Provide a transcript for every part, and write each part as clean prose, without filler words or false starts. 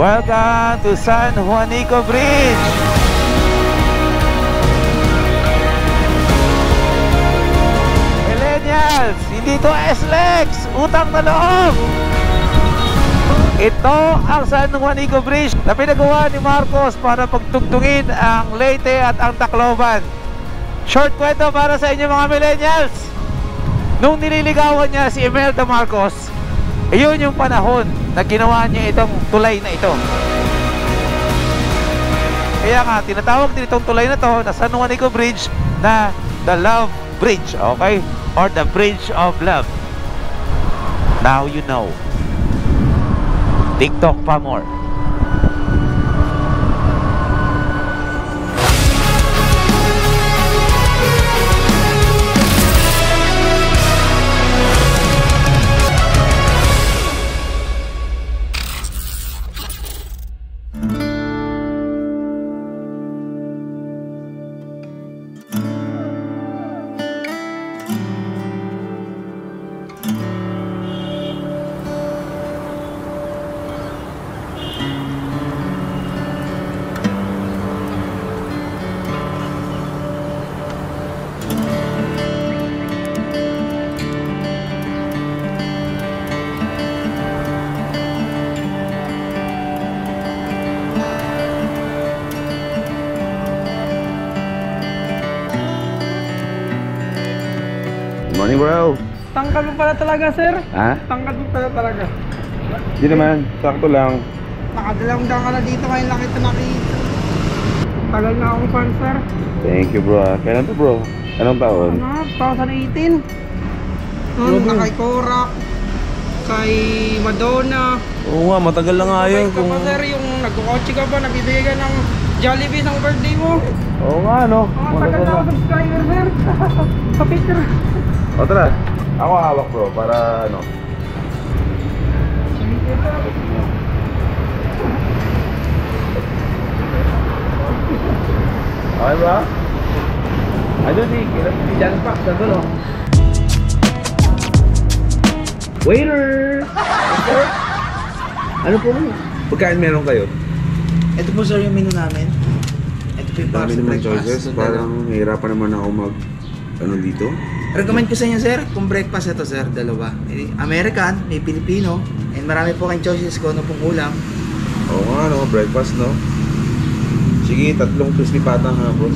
Welcome to San Juanico Bridge. Millennials, hindi to SLEX, utang na loob. Ito ang San Juanico Bridge na pinagawa ni Marcos para pagtugtungin ang Leyte at ang Tacloban. Short kwento para sa inyo mga millennials. Nung nililigawan niya si Imelda Marcos, iyon yung panahon na ginawa niya itong tulay na ito. Kaya nga, tinatawag din itong tulay na to na San Juanico Bridge na the Love Bridge, okay? Or the Bridge of Love. Now you know. TikTok pa more. Morning, bro. Tangkad mo pala talaga, sir. Ha? Tangkad mo pala talaga. Hindi naman, sakto lang. Nakadalang dang ka na dito, ngayon lang kita nakita. Tagal na akong fan, sir. Thank you, bro. Kailan to, bro? Anong taon? Ano? 2018. Kay Korak, kay Madonna. Oo nga, matagal lang nga yun. Kung... sir, yung nagkukotse ka ba, nabibigay ka ng Jollibee ng birthday mo. Oo nga, no? Tagal na ako subscriber, sir. Sa picture. O, tara. Ako hawak, bro, para ano. Okay, bro? Ano si Jan Pax, ano, no? Waiter! Sir? Ano po mo? Pagkain meron kayo? Ito po, sir, yung menu namin. Ito po yung Dami naman choices. Parang hihirapan naman ako mag ano dito. Recommend ko sa inyo, sir, kung breakfast ito, sir, dalawa. May American, may Filipino, and marami po kayong choices kung ano pong ulam. Oo nga, no? Breakfast, no? Sige, 3 crispy patang ha, bro.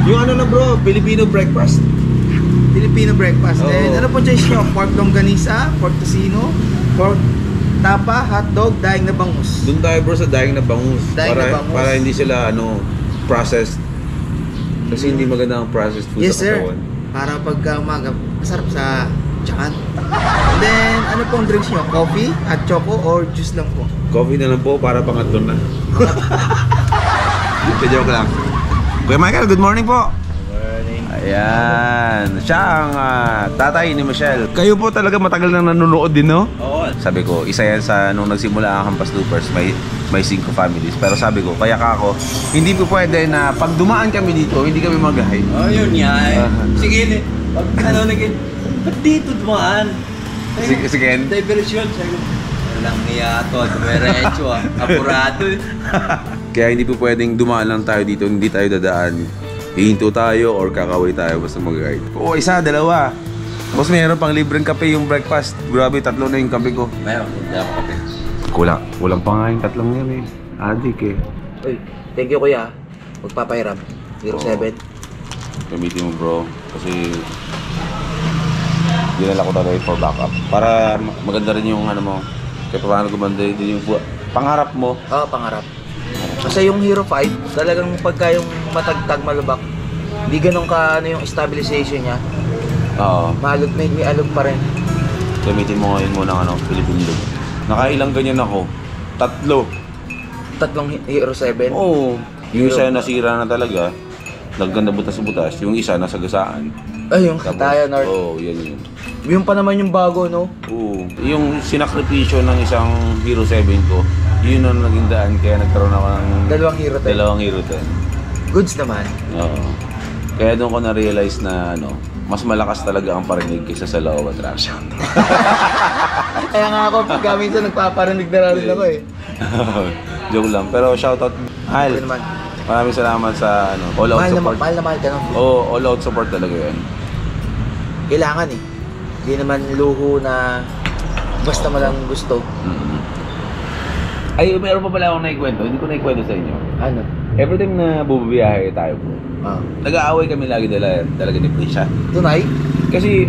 Yung ano na, bro, Filipino breakfast. Filipino breakfast. Oo. And ano po choice nyo? Pork longganisa, pork tocino, pork tapa, hotdog, daing na bangus. Doon tayo, bro, sa daing na bangus. Daing na bangus. Para hindi sila, ano, processed. Kasi hindi maganda ang processed food Yes, sa sir. katawan. Para pagka umaga, masarap sa tiyan. And then, ano pong drinks nyo? Coffee, hot choco, or juice lang po? Coffee na lang po para pangatlo na. Joke lang. Kuya Michael, good morning po. Ayan, siya ang tatay ni Michelle. Kayo po talaga matagal na nanonood din, no? Oo. Sabi ko, isa yan sa nung nagsimula ang Hampas Loopers, may 5 families. Pero sabi ko, kaya ka ako, hindi po pwede na pag dumaan kami dito, hindi kami mag-hide. Oh, yun yan. Sige, pag ano naging, ba't dito dumaan? Sige. Diversion. Sabi ko, walang niya to, dumiretso apurado. Kaya hindi po pwedeng dumaan lang tayo dito, hindi tayo dadaan. Hihinto tayo or kakaway tayo basta mag-guide. Oo, isa, dalawa. Tapos mayroon pang libreng kape yung breakfast. Grabe, 3 na yung kape ko. Meron, hindi ako kape. Kulang pa nga yung 3 yan eh. Adik eh. Uy, thank you, kuya. Magpapahiram. 07. Gamitin mo, bro. Kasi dinala ko talaga for backup. Para maganda rin yung ano mo. Kaya paano gumanda din yung pangarap mo. Oo, pangarap. Kasi yung Hero 5, talagang pagka yung matagtag malubak, hindi ganun ka ano yung stabilization niya. Oo. Malog, may alog pa rin. Gamitin mo ngayon muna ng ano, Philippine Loop. Nakailang ganyan ako. 3. Tatlong Hero 7. Oo. Yung isa nasira na talaga. Nagganda butas-butas. Yung isa nasagasaan. Ay, yung Kataya North. Oo, yan yun. Yung pa naman yung bago, no? Oo. Yung sinakripisyo ng isang Hero 7 ko, yun ang naging daan kaya nagkaroon ako ng Dalawang Hero 10. Hero 10. Goods naman. Oo. Kaya doon ko na-realize na ano, mas malakas talaga ang parinig kaysa sa law of attraction. Kaya nga ako, pagka minsan nagpaparinig na rin ako eh. Joke lang. Pero shoutout, Al. Okay naman. Maraming salamat sa all-out support. Mahal na mahal ka no? Oo, all-out support talaga yan. Kailangan eh. Hindi naman luho na basta mo lang gusto. Ay, meron pa pala akong naikwento. Hindi ko naikwento sa inyo. Ano? Every time na bububiyahe tayo, bro, nag-aaway kami lagi talaga ni Prisha. Tunay? Kasi,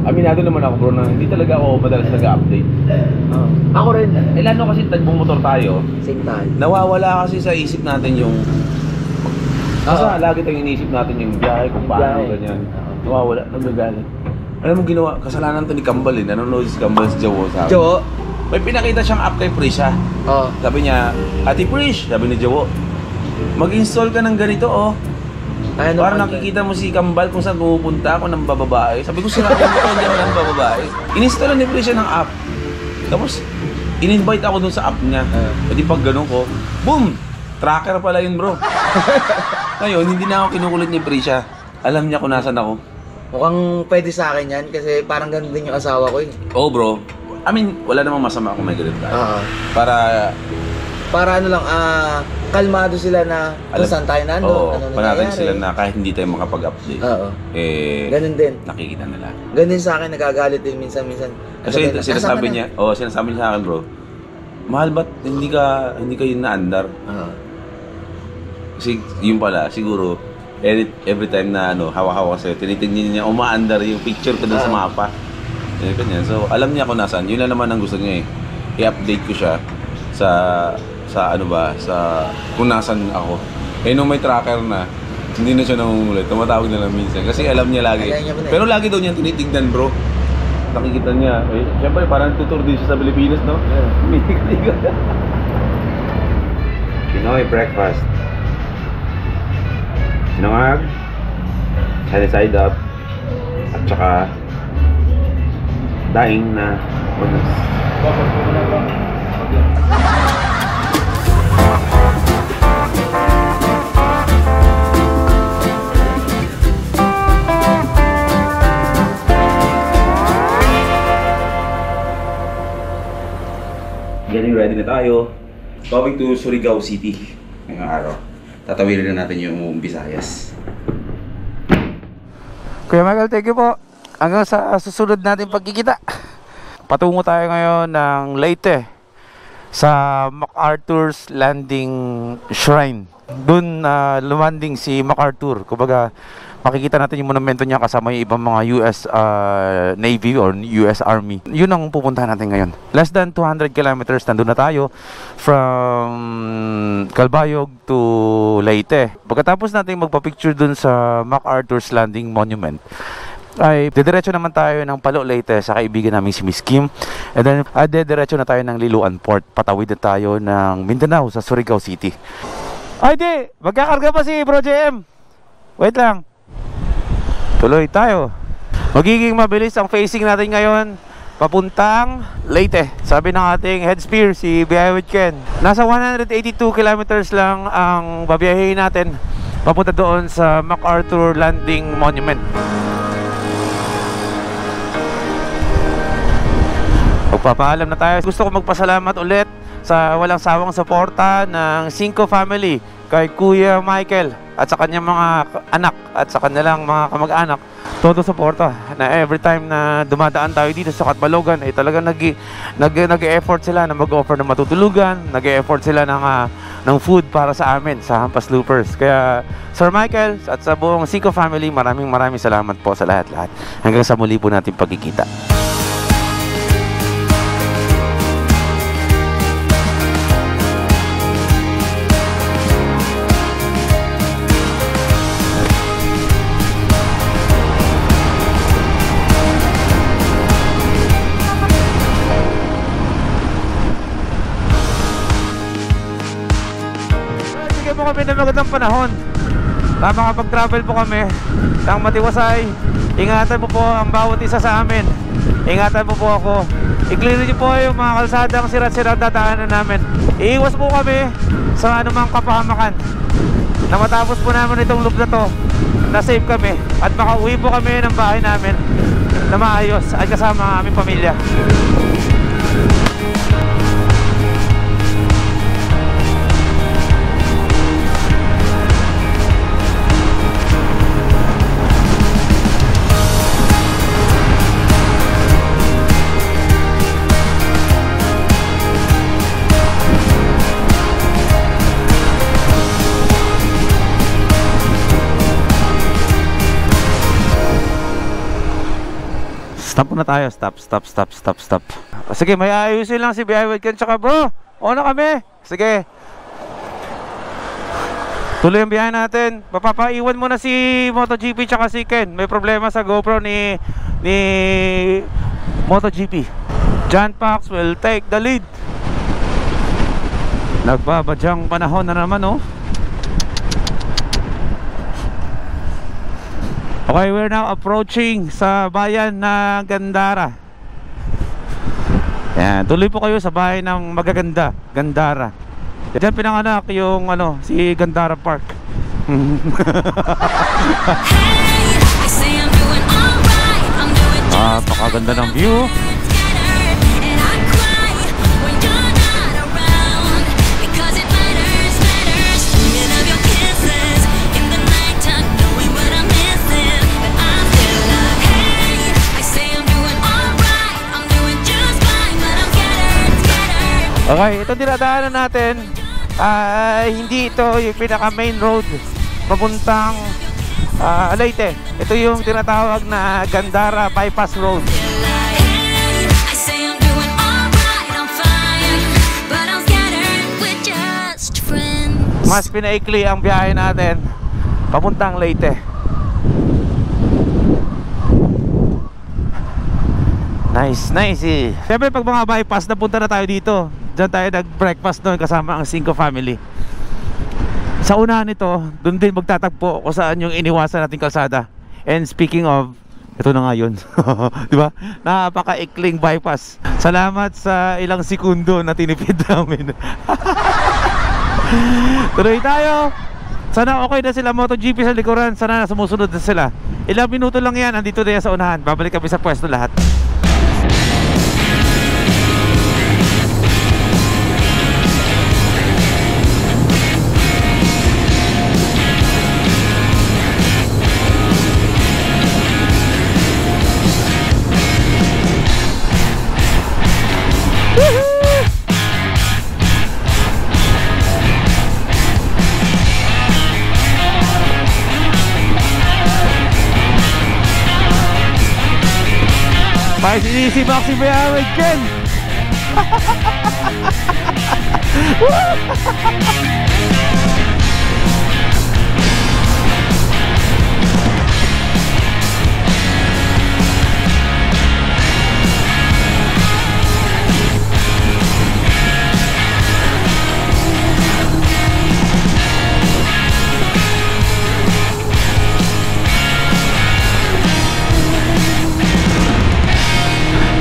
aminado naman ako, bro, na hindi talaga ako madalas nag-update. Ako rin. Eh, lalo kasi tagbong motor tayo, Same tayo. nawawala kasi sa isip natin yung... Basta lagi tayong iniisip natin yung biyahe, kung paano, Biyahe. ganyan. Nawawala, nagagalit. Alam mo ginawa, kasalanan to ni Kambal eh. Nanonood si Kambal si Jowo sa akin. Jo? May pinakita siyang app kay Prisha. Oo. Sabi niya, Ate Prish, sabi ni Jowo, mag-install ka ng ganito, oh. Ano Para nakikita mo si Kambal kung saan pumupunta ako ng bababae. Sabi ko, sira ko hindi ako ng bababae. Ininstall ni Prisha ng app. Tapos, in-invite ako dun sa app niya. Pwede pag ganun ko, boom! Tracker pala yun, bro. Ngayon, hindi na ako kinukulit ni Prisha. Alam niya kung nasan ako. Mukhang pwede sa akin yan kasi parang ganun din yung asawa ko eh. Oo, bro. I mean, wala namang masama kung may ganun tayo. Para ano lang, kalmado sila na kung saan tayo nandun, ano panatag nangyayari. sila na kahit hindi tayo makapag-update. Oo. Eh, Ganun din. nakikita nila. Ganun din sa akin, nagagalit din minsan-minsan. Kasi sinasabi niya sa akin, bro, mahal ba't hindi ka yun naandar? Kasi yun pala, siguro, every time na hawa-hawa sa'yo, tinitingnan niya, umaandar yung picture ko dun sa mapa. Ganyan. So, alam niya kung nasan. Yun lang naman ang gusto niya eh. I-update ko siya sa kung nasan ako. Eh, nung may tracker na, hindi na siya namumulit. Tumatawag na lang minsan. Kasi alam niya lagi. Pero lagi daw niya tinitignan, bro. Nakikita niya. Eh, syempre, parang tutur din siya sa Pilipinas, no? Minig-liga. Pinoy breakfast. Sinangag, sunny side up, at saka daing na bonus. Getting ready na tayo. Going to Surigao City ngayong araw. Tatawirin na natin yung Visayas. Kuya Michael, thank you po. Hanggang sa susunod natin pagkikita. Patungo tayo ngayon ng Leyte sa MacArthur's Landing Shrine. Doon lumanding si MacArthur. Kumbaga, makikita natin yung monumento niya kasama yung ibang mga US Navy or US Army. Yun ang pupuntahan natin ngayon. Less than 200 kilometers, nandun na tayo from Calbayog to Leyte. Pagkatapos natin magpa-picture dun sa MacArthur's Landing Monument, ay didiretso naman tayo ng Palo, Leyte sa kaibigan namin si Miss Kim. And then didiretso na tayo ng Liloan Port. Patawid na tayo ng Mindanao sa Surigao City. Ay di! Magkakarga pa si Bro JM. Wait lang. Tuloy tayo. Magiging mabilis ang facing natin ngayon papuntang Leyte. Sabi ng ating head spear, si Biyahe with Ken, nasa 182 kilometers lang ang babiyahin natin papunta doon sa MacArthur Landing Monument. Magpapaalam na tayo. Gusto ko magpasalamat ulit sa walang sawang suporta ng Cinco family kay Kuya Michael at sa kanyang mga anak at sa kanilang mga kamag-anak. Todo suporta na every time na dumadaan tayo dito sa Catbalogan ay talagang nag-e-effort sila na mag-offer ng matutulugan, nag-e-effort sila ng food para sa amin sa Hampas Loopers. Kaya Sir Michael at sa buong Cinco family, maraming salamat po sa lahat-lahat. Hanggang sa muli po natin pagkikita. Bigyan mo kami ng magandang panahon na makapag-travel po kami ng matiwasay. Ingatan po ang bawat isa sa amin. Ingatan po ako. I-clear niyo po yung mga kalsadang sirat-sirat dadaanan namin. Iiwas po kami sa anumang kapahamakan. Na matapos po namin itong loop na to, na safe kami at makauwi po kami ng bahay namin na maayos at kasama ang aming pamilya. Stop muna tayo. Stop. Sige, may ayusin lang si Biawid Ken. Tsaka bro, na kami. Sige. Tuloy ang biyahe natin. Papapaiwan muna si MotoGP tsaka si Ken. May problema sa GoPro ni MotoGP. John Pax will take the lead. Nagbabadyang panahon na naman, oh. Okay, we're now approaching sa bayan na Gandara. Yan, tuloy po kayo sa bayan ng magaganda, Gandara. Diyan pinanganak yung si Gandara Park. Napakaganda ng view. Okay, itong dinadaanan natin hindi ito yung pinaka main road papuntang Leyte. Ito yung tinatawag na Gandara Bypass Road. Mas pinaikli ang biyahe natin papuntang Leyte. Nice. Siyempre pag mga bypass, napunta na tayo dito. Diyan tayo nag-breakfast doon kasama ang Cinco family. Sa unahan nito, doon din magtatagpo kung saan yung iniwasan nating kalsada. And speaking of, ito na nga yun. Diba? Napaka-ikling bypass. Salamat sa ilang sekundo na tinipid namin. Tuloy tayo. Sana okay na sila MotoGP sa likuran. Sana sumusunod na sila. Ilang minuto lang yan, andito na yan sa unahan. Babalik kami sa pwesto lahat. May sinisibak si Biawid Ken.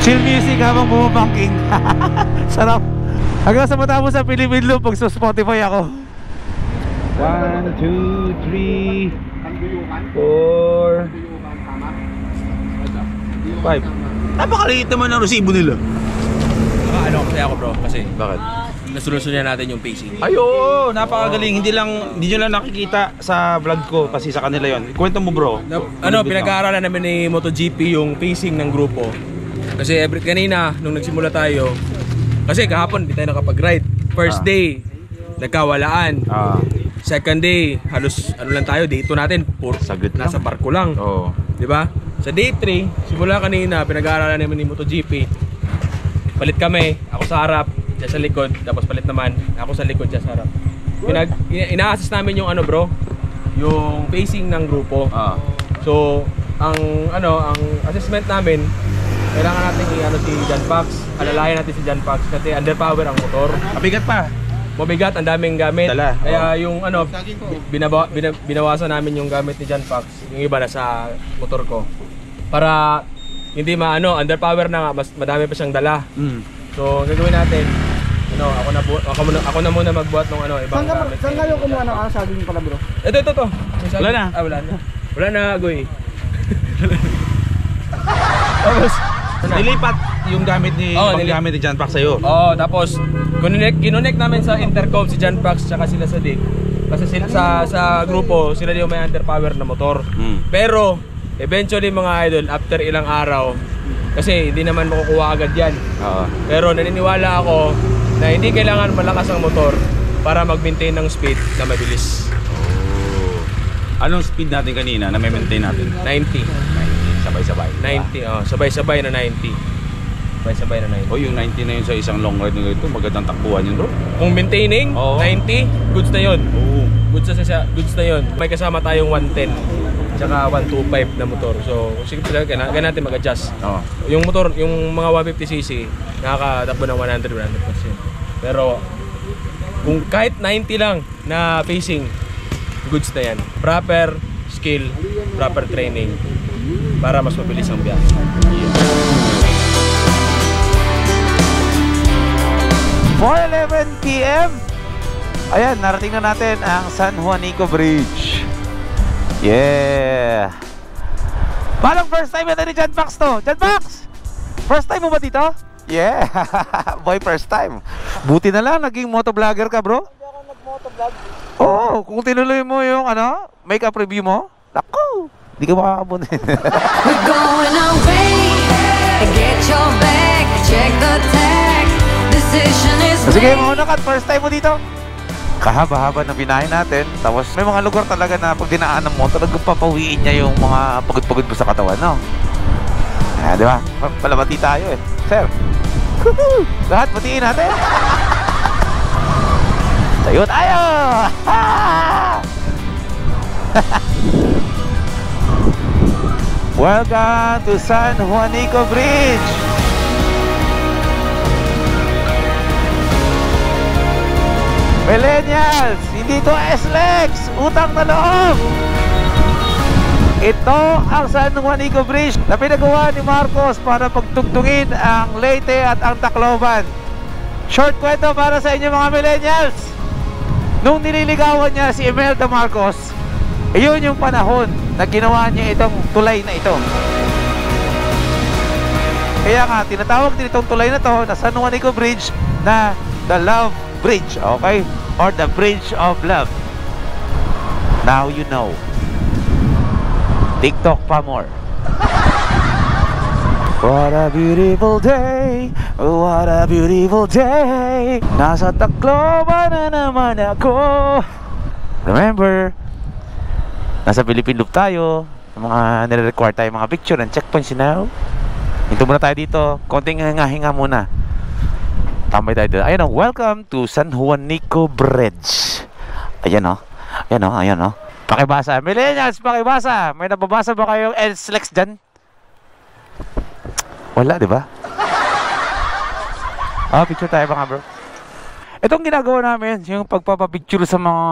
Chill music habang bumabangking. Sarap. Hanggang sa matapos sa Philippine Loop, magsa-Spotify ako. 1, 2, 3 4 5. Napakaliit naman ang resibo nila. Kaya ako bro, kasi Bakit? nasunod-sunod natin yung pacing. Ay oo, napakagaling. Hindi nyo lang nakikita sa vlog ko kasi sa kanila yon. Kwento mo bro. Pinag-aaralan namin ni MotoGP yung pacing ng grupo. Kasi kanina, nung nagsimula tayo, kasi kahapon hindi tayo nakapag-ride. First day, nagkawalaan. Second day, halos lang tayo, day 2 natin, Saglit nasa barko lang. Diba? Sa day 3, simula kanina, pinag-aaralan namin ni MotoGP. Palit kami, ako sa harap, siya sa likod, tapos palit naman, ako sa likod, siya sa harap. Ina-assist namin yung yung pacing ng grupo. So, ang assessment namin, kailangan natin si John Pax, alalayan natin si John Pax kasi underpower ang motor. Mabigat pa. Mabigat, ang daming gamit. Dala. Kaya yung binawasan namin yung gamit ni John Pax, yung iba na sa motor ko. Para hindi underpower na nga, mas madami pa siyang dala. So, gagawin natin, ako na muna magbuhat ng ibang gamit. Saan kayo kumuha ng saging pala bro? Ito. Wala na. Wala na. Wala na, Goy. Tapos, Nilipat yung gamit ni panggamit ni John Pax sa'yo. Oo, tapos kinonect namin sa intercom si John Pax tsaka sila sa Dick. Kasi sila sa grupo, sila yung may underpower na motor. Pero eventually mga idol, after ilang araw, kasi hindi naman makukuha agad yan. Pero naniniwala ako na hindi kailangan malakas ang motor para mag-maintain ng speed na mabilis. Anong speed natin kanina na may maintain natin? 90. Sabay-sabay. 90, sabay-sabay na 90. Sabay-sabay na 90. O yung 90 na yun sa isang long ride na ito, magandang takbuhan yun bro. Kung maintaining, 90, goods na yun. Goods na yun. May kasama tayong 110 tsaka 125 na motor. So, sige pala, kaya natin mag-adjust. Yung motor, yung mga 150cc, nakakatakbo ng 100%. Pero, kung kahit 90 lang na pacing, goods na yan. Proper skill, proper training, para mas mabilis ang biyahe. 4:11 PM. Ayan, narating na natin ang San Juanico Bridge. Yeah. Parang first time natin ni John Pax to. John Pax! First time mo ba dito? Yeah. Boy, first time. Buti na lang, naging motovlogger ka, bro. Hindi ako nag-motovlog. Oo, kung tinuloy mo yung makeup review mo, naku, hindi ka makakabunin. We're going away. Get your bag, check the tag. Decision is Sige, mauna ka, first time mo dito. Kahaba-haba ng binahin natin. Tapos may mga lugar talaga na pag dinaanan mo, talagang papawiin niya yung mga pagod-pagod mo sa katawan, no? Di ba? Palabati tayo eh. Sir, lahat batiin natin. Tayo tayo! Welcome to San Juanico Bridge. Millennials, hindi to SLEX, utang na loob. Ito ang San Juanico Bridge na pinagawa ni Marcos para pagtugtungin ang Leyte at ang Tacloban. Short kwento para sa inyo mga millennials. Nung nililigawan niya si Imelda Marcos, iyon yung panahon na ginawa niya itong tulay na ito. Kaya nga, tinatawag din itong tulay na to na San Juanico Bridge na The Love Bridge, okay? Or the Bridge of Love. Now you know. TikTok pa more. What a beautiful day, what a beautiful day. Nasa Tacloban na naman ako. Remember, nasa Philippine Loop tayo. Mga nire-require tayo mga picture and checkpoints now. Hinto muna tayo dito. Konting hinga-hinga muna. Tambay tayo dito. Ayan o, welcome to San Juanico Bridge. Ayan o. Ayan o, ayan o. Pakibasa. Millennials, pakibasa. May nababasa ba kayong SLEX dyan? Wala, di ba? Picture tayo mga bro. Itong ginagawa namin, yung pagpapapicture sa mga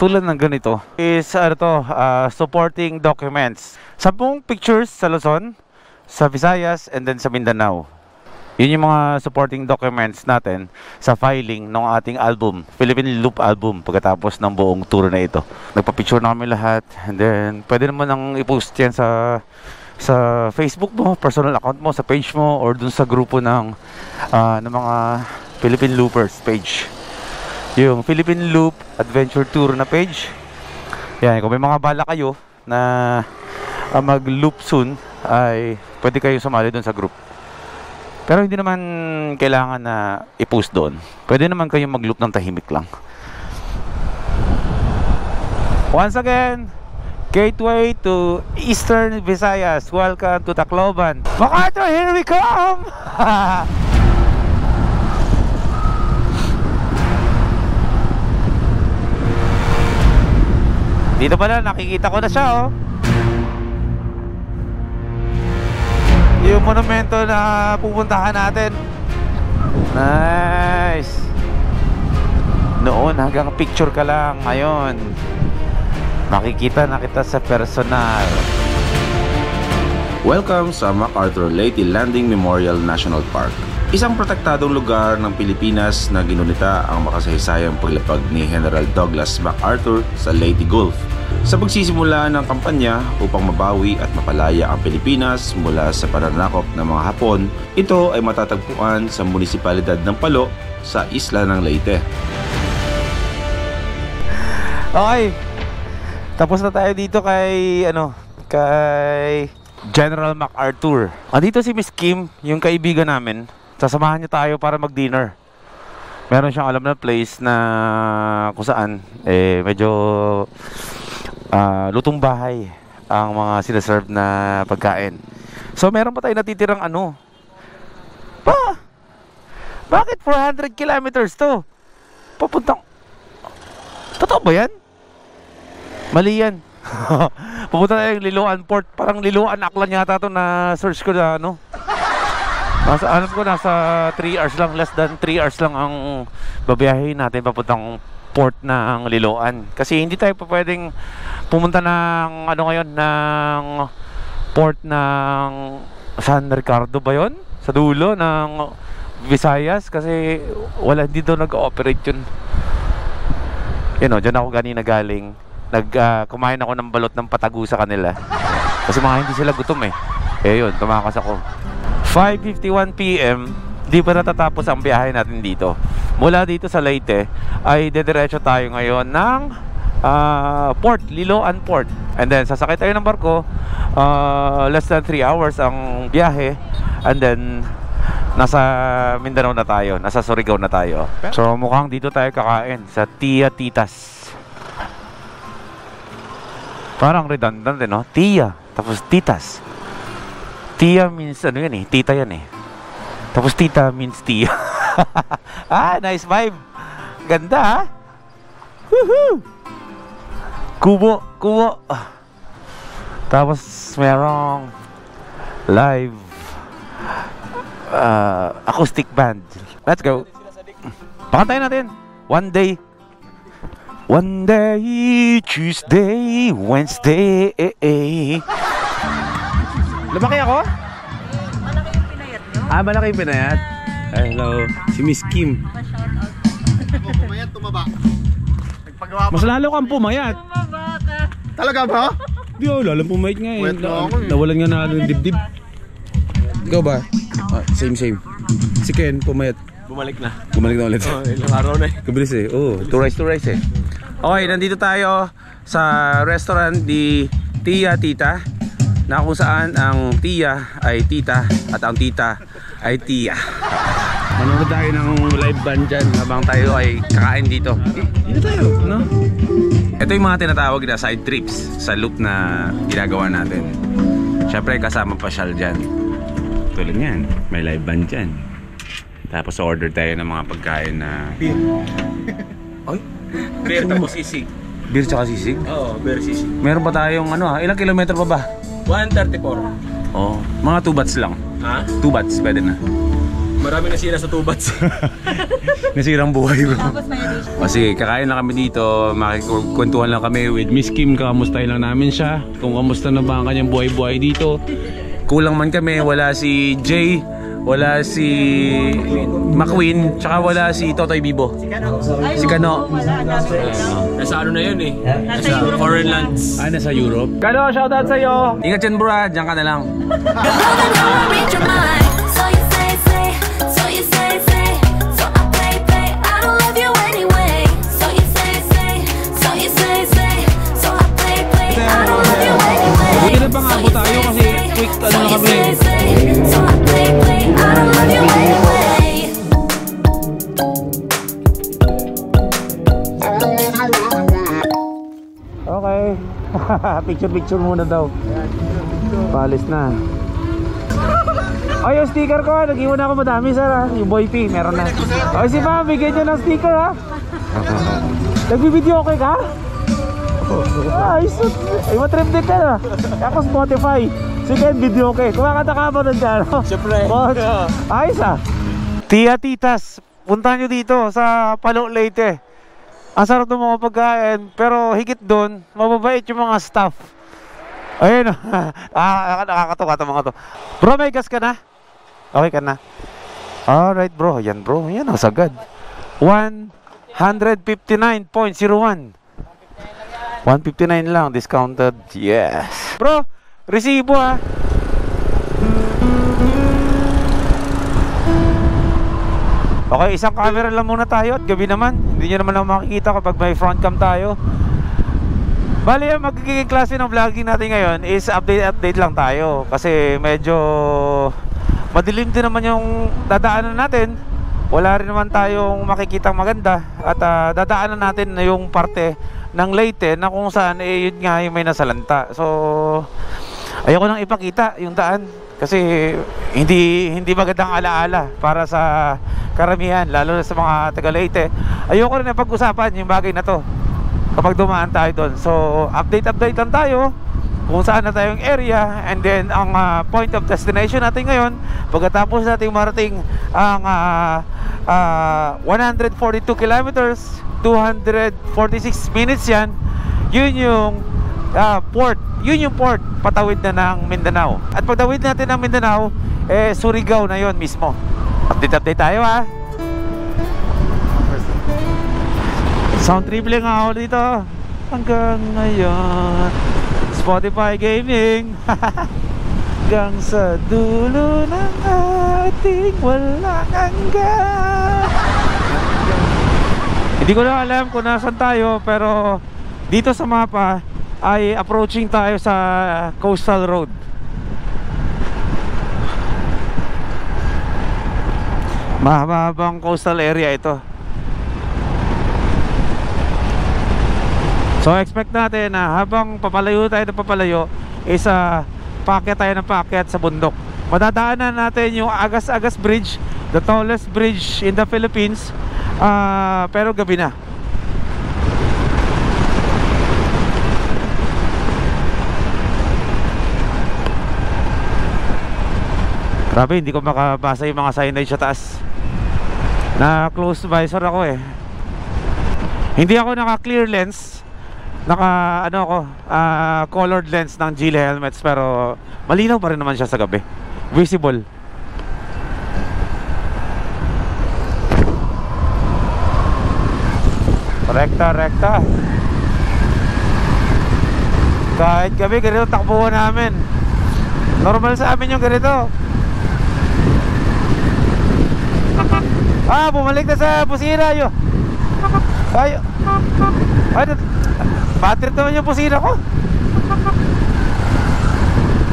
tulad ng ganito is supporting documents. 10 pictures sa Luzon, sa Visayas, and then sa Mindanao. Yun yung mga supporting documents natin sa filing ng ating album, Philippine Loop album, pagkatapos ng buong tour na ito. Nagpa-picture na kami lahat, and then pwede naman nang i-post yan sa Facebook mo, personal account mo, sa page mo, or dun sa grupo ng mga Philippine Loopers page. Yung Philippine Loop Adventure Tour na page. Yan, kung may mga bala kayo na mag-loop soon, ay pwede kayo sumali dun sa group. Pero hindi naman kailangan na i-post doon. Pwede naman kayong mag-loop ng tahimik lang. Once again, gateway to Eastern Visayas. Welcome to Tacloban. MacArthur, here we come! Dito pala, nakikita ko na siya oh. Yung monumento na pupuntahan natin. Nice. Noon hanggang picture ka lang. Ngayon makikita na kita sa personal. Welcome sa MacArthur Leyte Landing Memorial National Park. Isang protektadong lugar ng Pilipinas na ginunita ang makasaysayang paglapag ni General Douglas MacArthur sa Leyte Gulf sa pagsisimula ng kampanya upang mabawi at mapalaya ang Pilipinas mula sa pananakop ng mga Hapon. Ito ay matatagpuan sa munisipalidad ng Palo sa isla ng Leyte. Okay. Tapos na tayo dito kay kay General MacArthur. Andito si Miss Kim, yung kaibigan namin. Sasamahan niya tayo para mag-dinner. Meron siyang alam na place na kung saan medyo lutong bahay ang mga sinaserve na pagkain. So meron pa tayo natitirang bakit 400 kilometers to? Papuntang totoo ba yan? Mali yan. Pupunta tayo yung Liloan Port. Parang Liloan Aklan yata to na search ko na nasa 3 hours lang, less than 3 hours lang ang babiyahin natin papuntang port ng Liloan. Kasi hindi tayo pa pwedeng pumunta ng ng port ng San Ricardo ba yun? Sa dulo ng Visayas kasi hindi daw nag-ooperate yun. Dyan ako ganina galing. Kumain ako ng balot ng patago sa kanila. Kasi hindi sila gutom yun, tumakas ako. 5:51 PM, di pa natatapos ang biyahe natin dito. Mula dito sa Leyte ay dediretso tayo ngayon ng port, Liloan Port. And then sasakay tayo ng barko, less than 3 hours ang biyahe. And then nasa Mindanao na tayo, nasa Surigao na tayo. So mukhang dito tayo kakain sa Tia Titas. Parang redundant no? Tia, tapos Titas. Tia means tita yan Tapos tita means tia. Nice vibe. Ganda Woohoo! Kubo. Tapos merong live acoustic band. Let's go. Pakantayin natin. One day, Tuesday, Wednesday. Lumaki ako? Malaki yung pinayat nyo? Malaki yung pinayat? Hello, si Miss Kim. Pumayat, tumaba. Mas lalo kang pumayat. Tumaba ka. Talaga ba? Di lalo pumayat nga Pumayat na ako Nawalan nga na yung dibdib. Ikaw ba? Same. Si Ken, pumayat. Bumalik na. Bumalik na ulit. Ilang araw na Kabilis to rice Okay, nandito tayo sa restaurant di Tia Tita, na kung saan ang Tia ay tita at ang tita ay Tia. Manonood tayo ng live band dyan habang tayo ay kakain dito. Dito tayo, no? Ito yung mga tinatawag na side trips sa loop na ginagawa natin. Siyempre kasama pasyal dyan. Tulad yan, may live band dyan. Tapos order tayo ng mga pagkain na beer. Ay? Beer tapos sisig. Beer tsaka sisig? Oo, beer sisig. Meron pa tayong ilang kilometro pa ba? 134. Oo, mga 2 bats lang. Ha? 2 bats, pwede na. Marami nasira sa tubats. Nasirang buhay bro. Sige, kakain lang kami dito. Makikwentuhan lang kami with Miss Kim. Kakamustahin lang namin siya kung kamusta na ba ang kanyang buhay-buhay dito. Kulang man kami, wala si Jay, wala si McQueen, tsaka wala si Totoy Bibo. Si Kano. Nasa na yun Nasa foreign lands. Nasa Europe. Kano, shoutout sa'yo. Ingat yan bro, diyan ka na lang. Buti na pangabot tayo kasi quick lang kami. Okay. Picture muna daw. Palis na. Ay, yung sticker ko, nag-iwan ako madami sir Yung Boy P, meron na. Ay, si Ma'am, bigyan nyo ng sticker Nagbibideo okay ka? Ay, matrip din ka na. Ako Spotify. Sige, video okay. Kumakanta ka ba nun dyan? Siyempre. Ayos Tia Titas, punta nyo dito sa Palo, Leyte. Ang sarap ng mga pagkain, pero higit doon, mababait yung mga staff. Ayun, nakakatawa itong mga to. Bro, may gas ka na? Okay ka na? Alright bro, yan bro, yan sagad. 159.01. 159 lang, discounted. Yes. Bro, resibo ha. Okay, isang camera lang muna tayo at gabi naman. Hindi nyo naman ako makikita kapag may front cam tayo. Bali, ang magiging klase ng vlogging natin ngayon is update lang tayo. Kasi medyo madilim din naman yung dadaanan natin. Wala rin naman tayong makikitang maganda. At dadaanan natin na yung parte ng Leyte na kung saan yun nga yung may nasalanta. So ayoko nang ipakita yung daan kasi hindi magandang alaala para sa karamihan, lalo na sa mga taga Leyte. Ayoko rin na pag-usapan yung bagay na to kapag dumaan tayo doon. So update lang tayo kung saan na tayong area, and then ang point of destination natin ngayon pagkatapos natin marating ang 142 kilometers, 246 minutes yan. Yun yung port. Yun yung port patawid na ng Mindanao. At pagtawid natin ng Mindanao, Surigao na yon mismo. Update tayo ha. Sound triple nga ako dito hanggang ngayon. Spotify Gaming. Hanggang sa dulo ng ating walang hanggan. Hindi ko na alam kung nasan tayo, pero dito sa mapa ay approaching tayo sa Coastal Road. Mahabang coastal area ito. So expect natin na habang papalayo tayo ng papalayo is paakyat tayo ng paakyat sa bundok. Madadaanan natin yung Agas-Agas Bridge, the tallest bridge in the Philippines, pero gabi na. Grabe, hindi ko makabasa yung mga signage sa taas. Na close visor ako eh. Hindi ako naka clear lens, naka colored lens ng Geely helmets, pero malinaw pa rin naman siya sa gabi. Visible. Rekta. Kahit gabi, ganito takbuhan namin. Normal sa amin yung ganito. Bumalik na sa busina yun. Ay, battery naman yung busina ko.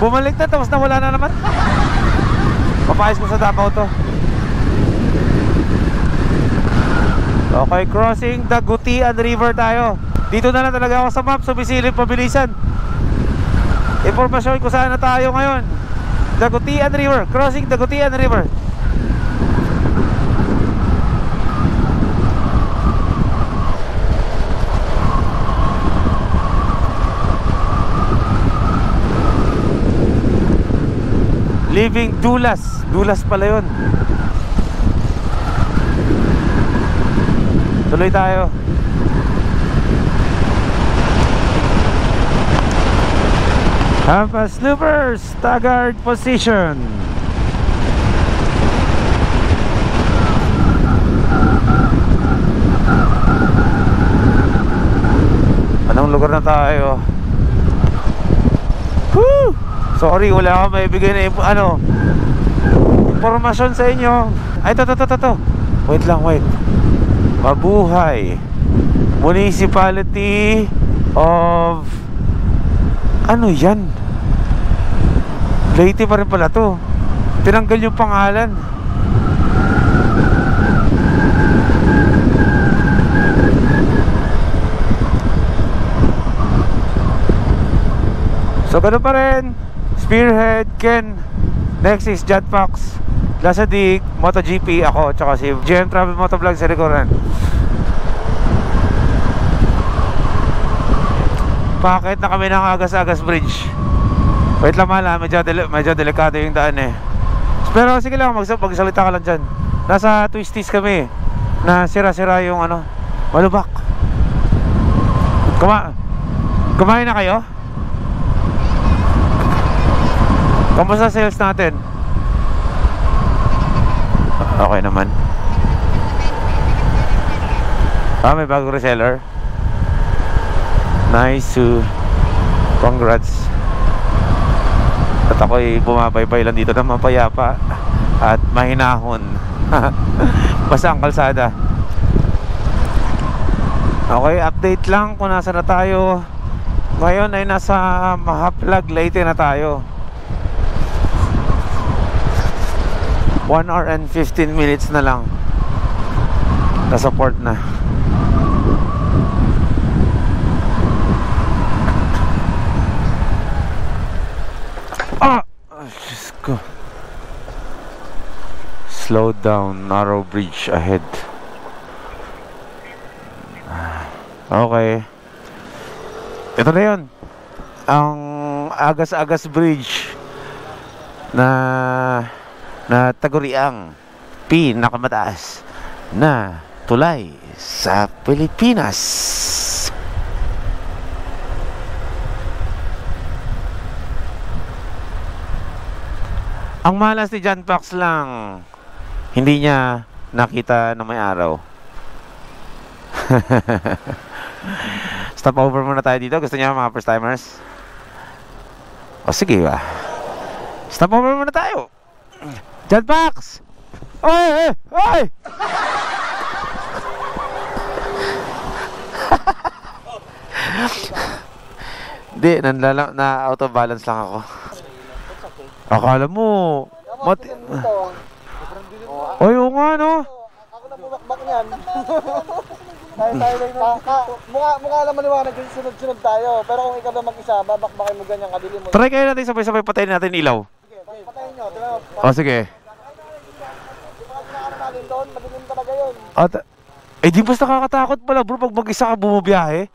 Bumalik na, tapos nawala na naman. Papayos ko sa Davao to. Okay, crossing Dagutian River tayo. Dito na lang talaga ako sa map, sumisilip pabilisan. Impormasyon kung saan na tayo ngayon. Dagutian River, crossing Dagutian River. Leaving Dulas pala yun. Tuloy tayo. Hampas Loopers, staggered position. Anong lugar na tayo? Woo! Sorry, wala akong maibigay na informasyon sa inyo. Ay, to. Wait lang. Mabuhay Municipality of... Ano yan? Leyte pa rin pala to. Tinanggal yung pangalan. So ganun pa rin. Spearhead, Ken. Next is John Fox, Lasadig, MotoGP, ako, tsaka si GM Travel Motovlog sa likuran. Pakit na kami ng Agas-Agas Bridge. Wait lang mala, medyo delikado yung daan eh. Pero sige lang, magsalita ka lang dyan. Nasa twisties kami na sira-sira yung malubak. Kumain na kayo? Kamusta sales natin? Okay naman. May bagong reseller. Nice. Congrats. At ako'y bumabaybay lang dito na mapayapa at mahinahon. Basta ang kalsada. Okay, update lang kung nasa na tayo. Ngayon ay nasa Mahaplag, Leyte na tayo. 1 hour and 15 minutes na lang. Nasa port na. Diyos ko. Slow down, narrow bridge ahead. Okay. Ito na yun. Ang Agas-Agas Bridge na Taguriang pinakamataas na tulay sa Pilipinas. Ang malas ni John Pax lang, hindi niya nakita na may araw. Stop over muna tayo dito. Gusto niya mga first timers? O sige ba? Stop over muna tayo. John Pax! Oy! Oy! Hindi, na out of balance lang ako. Akala mo Oy, oo nga no. Ako na bumakbak niyan. Mukha lang maliwanag yung sunod-sunod tayo. Pero kung ikaw na mag-isa, babakbakin mo ganyan kadili mo. Try kayo natin sabay-sabay patayin natin ilaw. Sige, patayin nyo. O sige. Madilim talaga yun. Eh di basta nakakatakot pala bro pag mag-isa ka bumabiyahe.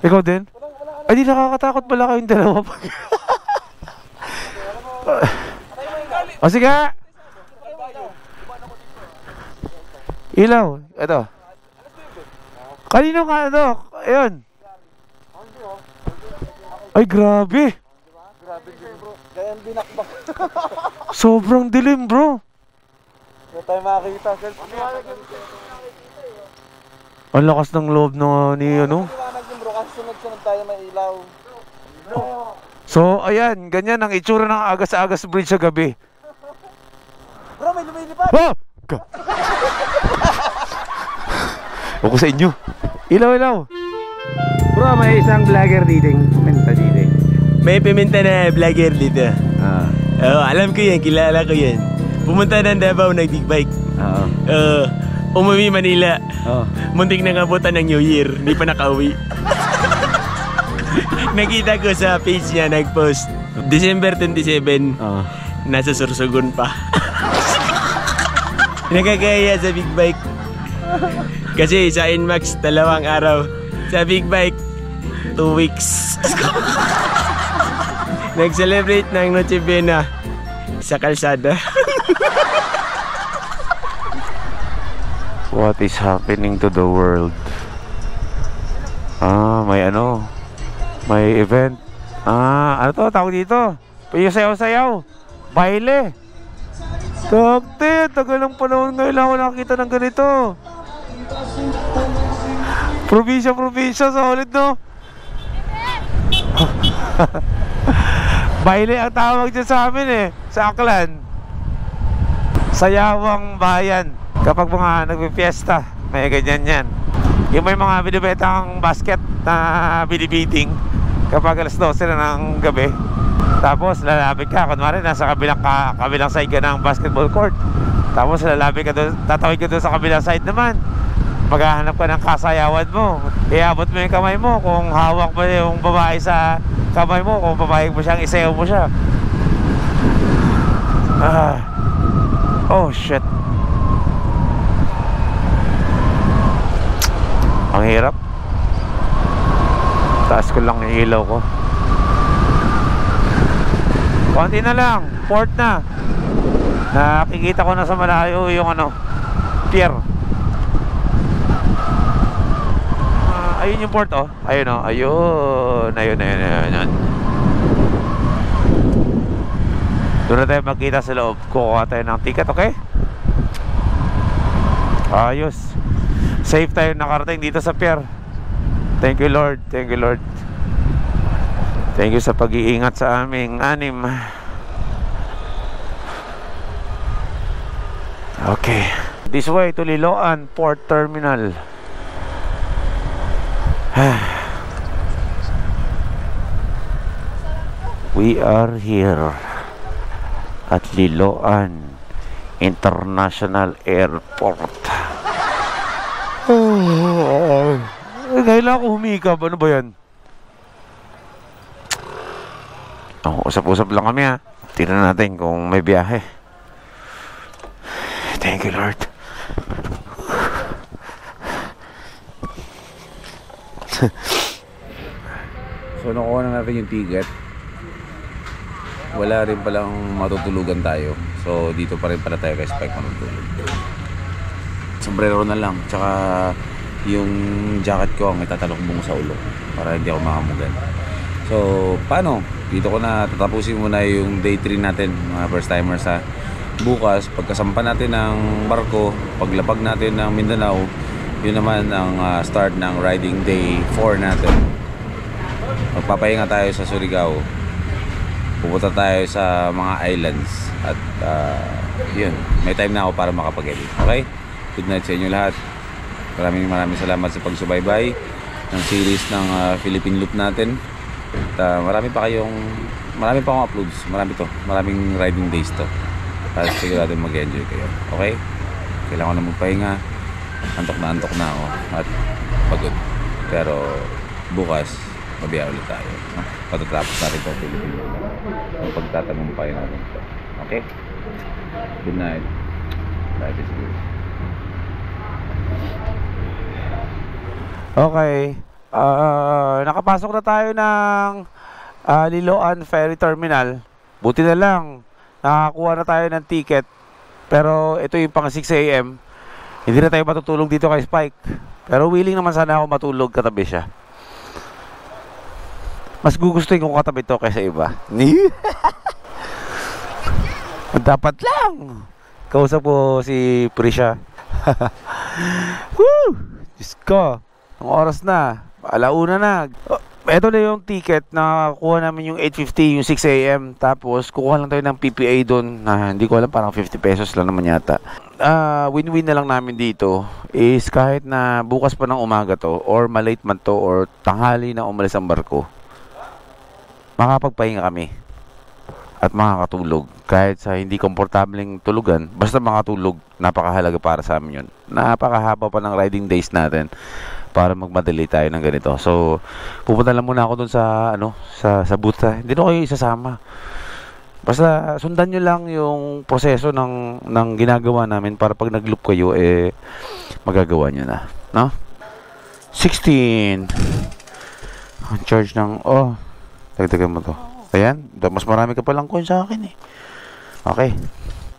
Ikaw din? Ay di nakakatakot pala kayong dalawa pag o sige. Ilaw. Ito. Kanino ka ito? Ayun. Ay grabe. Grabe din bro. Ganyan binakbak. Sobrang dilim bro. Hindi tayo makakita. Ang lakas ng loob na ni ano. Maliwanag din bro kasi sunod-sunod tayo may ilaw. So ayan, ganyan ang itsura ng Agas-Agas Bridge sa gabi. Bro, may lumilipad. Oh! Ako sa inyo. Ilaw. Bro, may isang vlogger dito. Pimenta dito. May piminta na vlogger dito. Alam ko yan, kilala ko yan. Pumunta ng Davao, nag-big bike. Umuwi Manila. Muntik na ngabutan ng New Year, hindi pa nakauwi. Nakita ko sa page niya, nag-post December 27, nasa Sorsogon pa. Nakakaya sa big bike. Kasi sa Inmax, 2 araw. Sa big bike, 2 weeks. Nag-celebrate ng Noche Buena sa kalsada. What is happening to the world? May event. Ano to? Tawag dito? Sayaw-sayaw. Baile. Tagal ng panahon ngayon lang ako nakakita ng ganito. Probinsya, solid no? Baile ang tawag dyan sa amin eh. Sa Aklan. Sayawang bayan. Kapag mga nagpipiesta, may ganyan yan. Yung may mga binibetang basket na binibiting kapag alas 12 na ng gabi. Tapos lalapit ka, kunwari nasa kabilang side ka ng basketball court. Tapos lalapit ka doon, tatawid ka doon sa kabilang side naman. Maghahanap ka ng kasayawan mo. Iabot mo yung kamay mo kung hawak mo yung babae sa kamay mo, kung papayag mo siyang isayaw mo siya. Oh shit. Ang hirap. Taas ko lang yung ilaw ko. Konti na lang, port na. Nakikita ko na sa malayo yung pier. Ayun yung port oh. Ayun oh, ayun. Doon na tayo magkita sa loob. Kukuha tayo ng ticket, okay? Ayos. Safe tayo nakarating dito sa pier. Thank you Lord, thank you Lord. Thank you sa pag-iingat sa aming anim. Okay. This way to Liloan Port Terminal. We are here at Liloan International Airport. Kailangan ko humikap. Ano ba yan? Usap-usap lang kami ha. Tingnan natin kung may biyahe. Thank you Lord. So nakuha na natin yung ticket. Wala rin palang matutulugan tayo. So dito pa rin pala tayo kay Spike matutulog. Sombrero na lang. Tsaka yung jacket ko ang itatalokbong sa ulo para hindi ako makamugan. So paano? Dito ko na tatapusin muna yung day 3 natin, mga first timers ha. Bukas pagkasampa natin ng barko, paglapag natin ng Mindanao, yun naman ang start ng riding day 4 natin. Magpapahinga tayo sa Surigao. Pupunta tayo sa mga islands. At yun, may time na ako para makapag-edit. Okay? Good night sa inyo lahat. Maraming salamat sa pagsubaybay ng series ng Philippine Loop natin. At marami pa akong uploads. Maraming riding days to. Para sigurado mag-enjoy kayo. Okay? Kailangan ko na magpahinga. Antok na ako. At pagod. Pero bukas, mabiya ulit tayo. Patatapos natin ito Philippine Loop. Ang pagtatagumpay natin ito. Okay? Good night. Life is good. Okay. Nakapasok na tayo ng Liloan Ferry Terminal. Buti na lang nakakuha na tayo ng ticket. Pero ito yung pang 6 AM. Hindi na tayo matutulog dito kay Spike. Pero willing naman sana ako matulog katabi siya. Mas gugustuhin ko katabi to kaysa iba. Dapat lang. Kausap ko si Prisha. Woo! Diyos ko. Ang oras na. Alauna na. Ito na yung ticket na kuha namin yung 8:50, yung 6 AM. Tapos kukuha lang tayo ng PPA doon na hindi ko alam, parang 50 pesos lang naman yata. Win-win na lang namin dito is kahit na bukas pa ng umaga to or malate man to or tanghali na umalis ang barko, makapagpahinga kami at makakatulog kahit sa hindi komportableng tulugan. Basta makatulog, napakahalaga para sa amin yun. Napakahaba pa ng riding days natin para magmadali tayo ng ganito. So pupunta lang muna ako dun sa sa booth. Hindi na kayo isasama. Basta sundan nyo lang yung proseso ng ginagawa namin para pag nag-loop kayo magagawa nyo na, no? 16 ang charge ng dagdagan mo to. Ayan, mas marami ka palang coin sa akin Okay.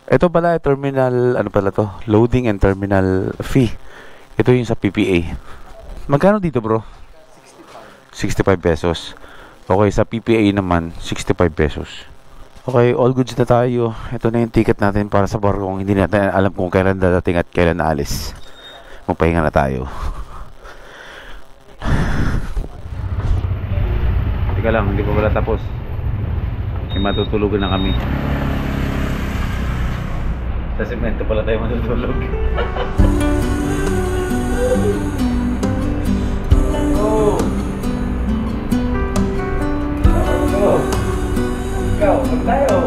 Ito pala terminal, to? Loading and terminal fee. Ito yung sa PPA. Magkano dito bro? 65 pesos. Okay, sa PPA naman 65 pesos. Okay, all goods na tayo. Ito na yung ticket natin para sa barko. Kung hindi natin alam kung kailan dadating at kailan naalis, magpahinga na tayo. Teka lang, hindi pa pala tapos. May matutulugan na kami. Sa semento pala tayo matutulog. Go! Go! Tayo!